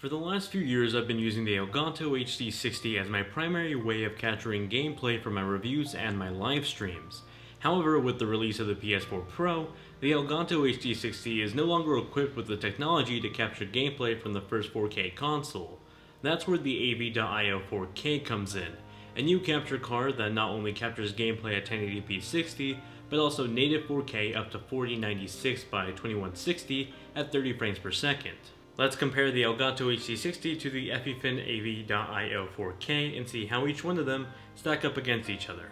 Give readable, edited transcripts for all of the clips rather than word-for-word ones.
For the last few years, I've been using the Elgato HD60 as my primary way of capturing gameplay for my reviews and my live streams. However, with the release of the PS4 Pro, the Elgato HD60 is no longer equipped with the technology to capture gameplay from the first 4K console. That's where the AV.io 4K comes in, a new capture card that not only captures gameplay at 1080p 60, but also native 4K up to 4096 by 2160 at 30 frames per second. Let's compare the Elgato HD60 to the Hdmi AV.io 4K and see how each one of them stack up against each other.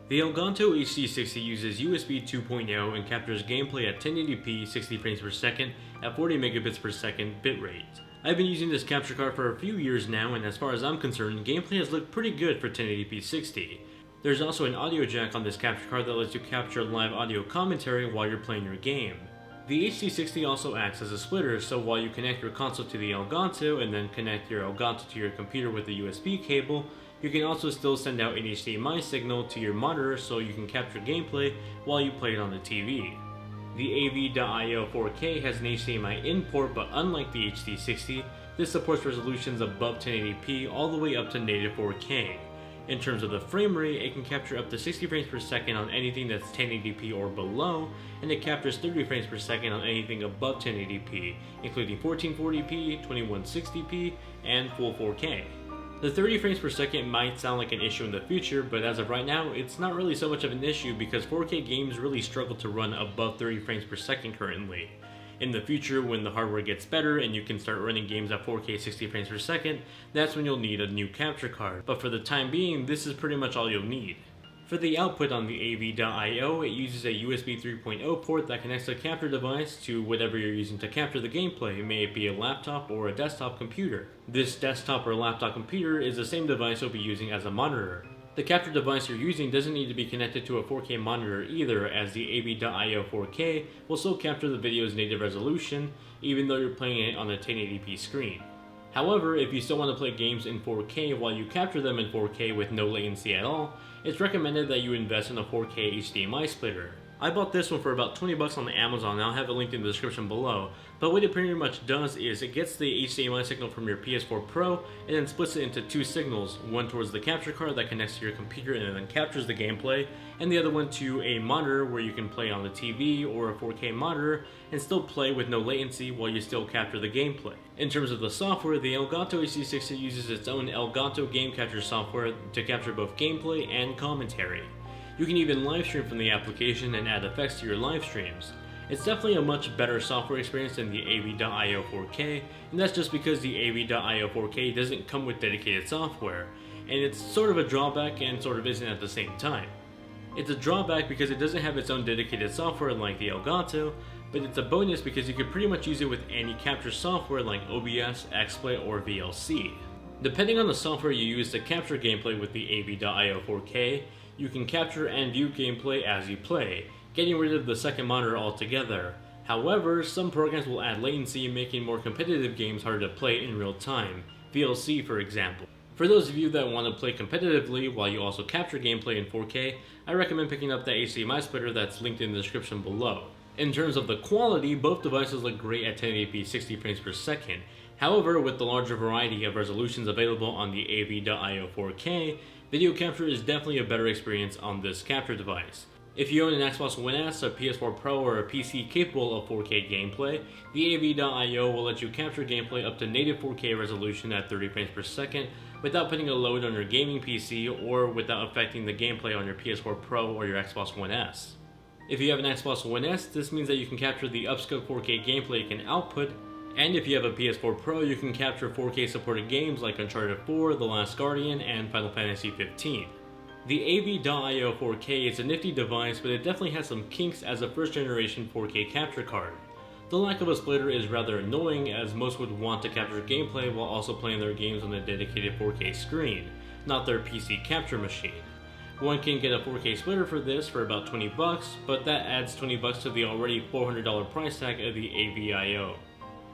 The Elgato HD60 uses USB 2.0 and captures gameplay at 1080p 60 frames per second at 40 megabits per second bitrate. I've been using this capture card for a few years now, and as far as I'm concerned, gameplay has looked pretty good for 1080p 60. There's also an audio jack on this capture card that lets you capture live audio commentary while you're playing your game. The HD60 also acts as a splitter, so while you connect your console to the Elgato and then connect your Elgato to your computer with a USB cable, you can also still send out an HDMI signal to your monitor so you can capture gameplay while you play it on the TV. The AV.io 4K has an HDMI in port, but unlike the HD60, this supports resolutions above 1080p all the way up to native 4K. In terms of the frame rate, it can capture up to 60 frames per second on anything that's 1080p or below, and it captures 30 frames per second on anything above 1080p, including 1440p, 2160p, and full 4K. The 30 frames per second might sound like an issue in the future, but as of right now, it's not really so much of an issue because 4K games really struggle to run above 30 frames per second currently. In the future, when the hardware gets better and you can start running games at 4K 60 frames per second, that's when you'll need a new capture card. But for the time being, this is pretty much all you'll need. For the output on the AV.io, it uses a USB 3.0 port that connects the capture device to whatever you're using to capture the gameplay, may it be a laptop or a desktop computer. This desktop or laptop computer is the same device you'll be using as a monitor. The capture device you're using doesn't need to be connected to a 4K monitor either, as the AV.io 4K will still capture the video's native resolution, even though you're playing it on a 1080p screen. However, if you still want to play games in 4K while you capture them in 4K with no latency at all, it's recommended that you invest in a 4K HDMI splitter. I bought this one for about $20 on Amazon, and I'll have it linked in the description below, but what it pretty much does is it gets the HDMI signal from your PS4 Pro and then splits it into two signals, one towards the capture card that connects to your computer and then captures the gameplay, and the other one to a monitor where you can play on the TV or a 4K monitor and still play with no latency while you still capture the gameplay. In terms of the software, the Elgato HD60 uses its own Elgato game capture software to capture both gameplay and commentary. You can even live stream from the application and add effects to your live streams. It's definitely a much better software experience than the AV.io 4K, and that's just because the AV.io 4K doesn't come with dedicated software, and it's sort of a drawback and sort of isn't at the same time. It's a drawback because it doesn't have its own dedicated software like the Elgato, but it's a bonus because you could pretty much use it with any capture software like OBS, XSplit, or VLC. Depending on the software you use to capture gameplay with the AV.io 4K, you can capture and view gameplay as you play, getting rid of the second monitor altogether. However, some programs will add latency, making more competitive games harder to play in real time, VLC for example. For those of you that want to play competitively while you also capture gameplay in 4K, I recommend picking up the HDMI splitter that's linked in the description below. In terms of the quality, both devices look great at 1080p 60 frames per second. However, with the larger variety of resolutions available on the AV.io 4K, video capture is definitely a better experience on this capture device. If you own an Xbox One S, a PS4 Pro, or a PC capable of 4K gameplay, the AV.io will let you capture gameplay up to native 4K resolution at 30 frames per second without putting a load on your gaming PC or without affecting the gameplay on your PS4 Pro or your Xbox One S. If you have an Xbox One S, this means that you can capture the upscaled 4K gameplay it can output, and if you have a PS4 Pro, you can capture 4K supported games like Uncharted 4, The Last Guardian, and Final Fantasy 15. The AV.io 4K is a nifty device, but it definitely has some kinks as a first generation 4K capture card. The lack of a splitter is rather annoying, as most would want to capture gameplay while also playing their games on a dedicated 4K screen, not their PC capture machine. One can get a 4K splitter for this for about $20, but that adds $20 to the already $400 price tag of the AV.io.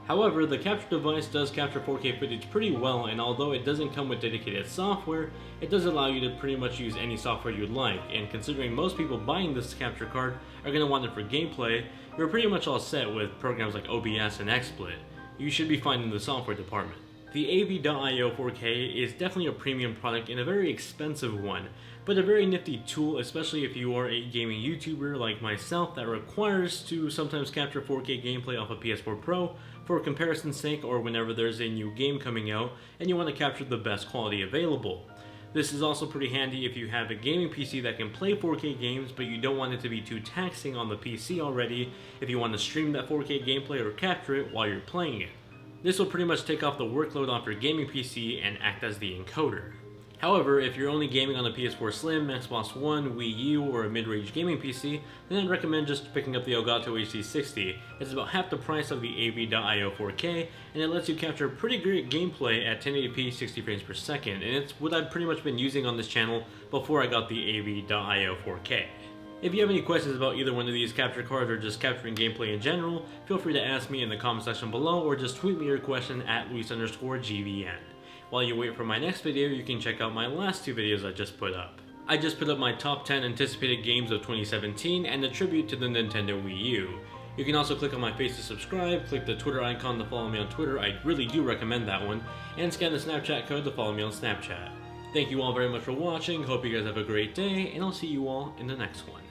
However, the capture device does capture 4K footage pretty well, and although it doesn't come with dedicated software, it does allow you to pretty much use any software you'd like, and considering most people buying this capture card are going to want it for gameplay, you're pretty much all set with programs like OBS and XSplit. you should be fine in the software department. The AV.io 4K is definitely a premium product and a very expensive one, but a very nifty tool, especially if you are a gaming YouTuber like myself that requires to sometimes capture 4K gameplay off a PS4 Pro for comparison's sake, or whenever there's a new game coming out and you want to capture the best quality available. This is also pretty handy if you have a gaming PC that can play 4K games, but you don't want it to be too taxing on the PC already if you want to stream that 4K gameplay or capture it while you're playing it. This will pretty much take off the workload off your gaming PC and act as the encoder. However, if you're only gaming on a PS4 Slim, Xbox One, Wii U, or a mid-range gaming PC, then I'd recommend just picking up the Elgato Hd60. It's about half the price of the AV.io 4K, and it lets you capture pretty great gameplay at 1080p 60 frames per second, and it's what I've pretty much been using on this channel before I got the AV.io 4K. If you have any questions about either one of these capture cards or just capturing gameplay in general, feel free to ask me in the comment section below or just tweet me your question at Luis_GVN. While you wait for my next video, you can check out my last two videos I just put up. I just put up my top 10 anticipated games of 2017 and a tribute to the Nintendo Wii U. You can also click on my face to subscribe, click the Twitter icon to follow me on Twitter, I really do recommend that one, and scan the Snapchat code to follow me on Snapchat. Thank you all very much for watching, hope you guys have a great day, and I'll see you all in the next one.